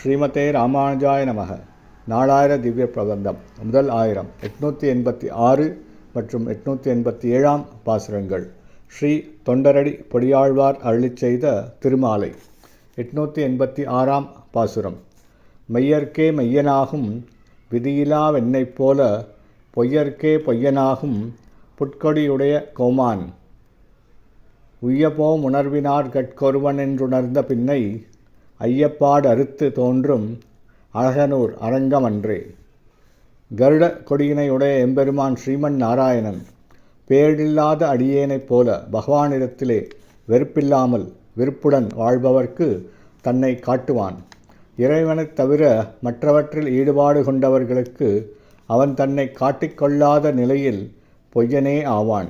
ஸ்ரீமதே ராமானுஜாய நமக. நாலாயிர திவ்ய பிரபந்தம் முதல் 1000 886 மற்றும் 887 பாசுரங்கள். ஸ்ரீ தொண்டரடி பொடியாழ்வார் அருளிச் செய்த திருமாலை. 886 பாசுரம். மெய்யர்க்கே மெய்யனாகும் விதியிலா வெண்ணெய் போல பொய்யர்க்கே பொய்யனாகும் புட்கொடியுடைய கோமான் உய்யப்போம் உணர்வினார் கட்கொருவனென்றுணர்ந்த பின்னை ஐயப்பாடு அறுத்து தோன்றும் அழகனூர் அரங்கமன்றே. கருட கொடியினையுடைய எம்பெருமான் ஸ்ரீமன் நாராயணன் பேரில்லாத அடியேனைப் போல பகவானிடத்திலே வெறுப்பில்லாமல் விருப்புடன் வாழ்பவர்க்கு தன்னை காட்டுவான். இறைவனைத் தவிர மற்றவற்றில் ஈடுபாடு கொண்டவர்களுக்கு அவன் தன்னை காட்டிக்கொள்ளாத நிலையில் பொய்யனே ஆவான்.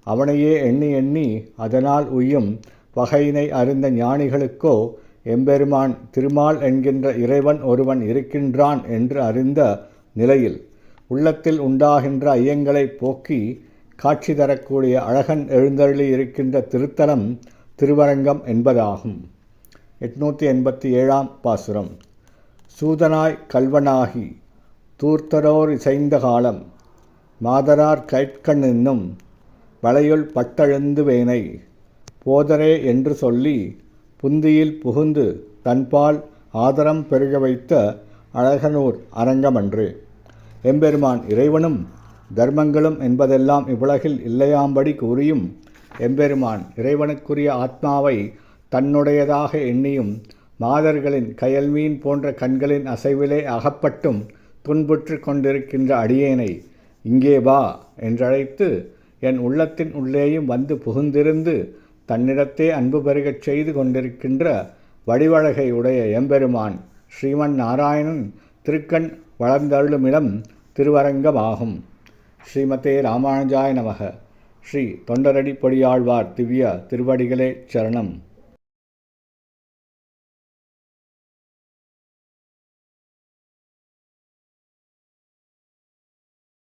அவனையே எண்ணி எண்ணி அதனால் உய்யும் வகையினை அறிந்த ஞானிகளுக்கோ எம்பெருமான் திருமால் என்கின்ற இறைவன் ஒருவன் இருக்கின்றான் என்று அறிந்த நிலையில் உள்ளத்தில் உண்டாகின்ற ஐயங்களை போக்கி காட்சி தரக்கூடிய அழகன் எழுந்தருளி இருக்கின்ற திருத்தலம் திருவரங்கம் என்பதாகும். 887 பாசுரம். சூதனாய் கல்வனாகி தூர்த்தரோர் இசைந்த காலம் மாதரார் கைட்கண் என்னும் வளையுள் பட்டெழுந்து வேனை போதரே என்று சொல்லி புந்தியில் புகுந்து தன்பால் ஆதரம் பெருக வைத்த அழகனூர் அரங்கமன்று. எம்பெருமான் இறைவனும் தர்மங்களும் என்பதெல்லாம் இவ்வுலகில் இல்லையாம்படி கூறியும் எம்பெருமான் இறைவனுக்குரிய ஆத்மாவை தன்னுடையதாக எண்ணியும் மாதர்களின் கயல்மீன் போன்ற கண்களின் அசைவிலே அகப்பட்டும் துன்புற்று கொண்டிருக்கின்ற அடியேனை இங்கே வா என்றழைத்து என் உள்ளத்தின் உள்ளேயும் வந்து புகுந்திருந்து தன்னிடத்தே அன்பு பெருகச் செய்து கொண்டிருக்கின்ற வடிவழகை உடைய எம்பெருமான் ஸ்ரீமன் நாராயணன் திருக்கண் வளர்ந்தருளுமிடம் திருவரங்கமாகும். ஸ்ரீமதே ராமானுஜாய நமக. ஸ்ரீ தொண்டரடி பொடியாழ்வார் திவ்ய திருவடிகளே சரணம்.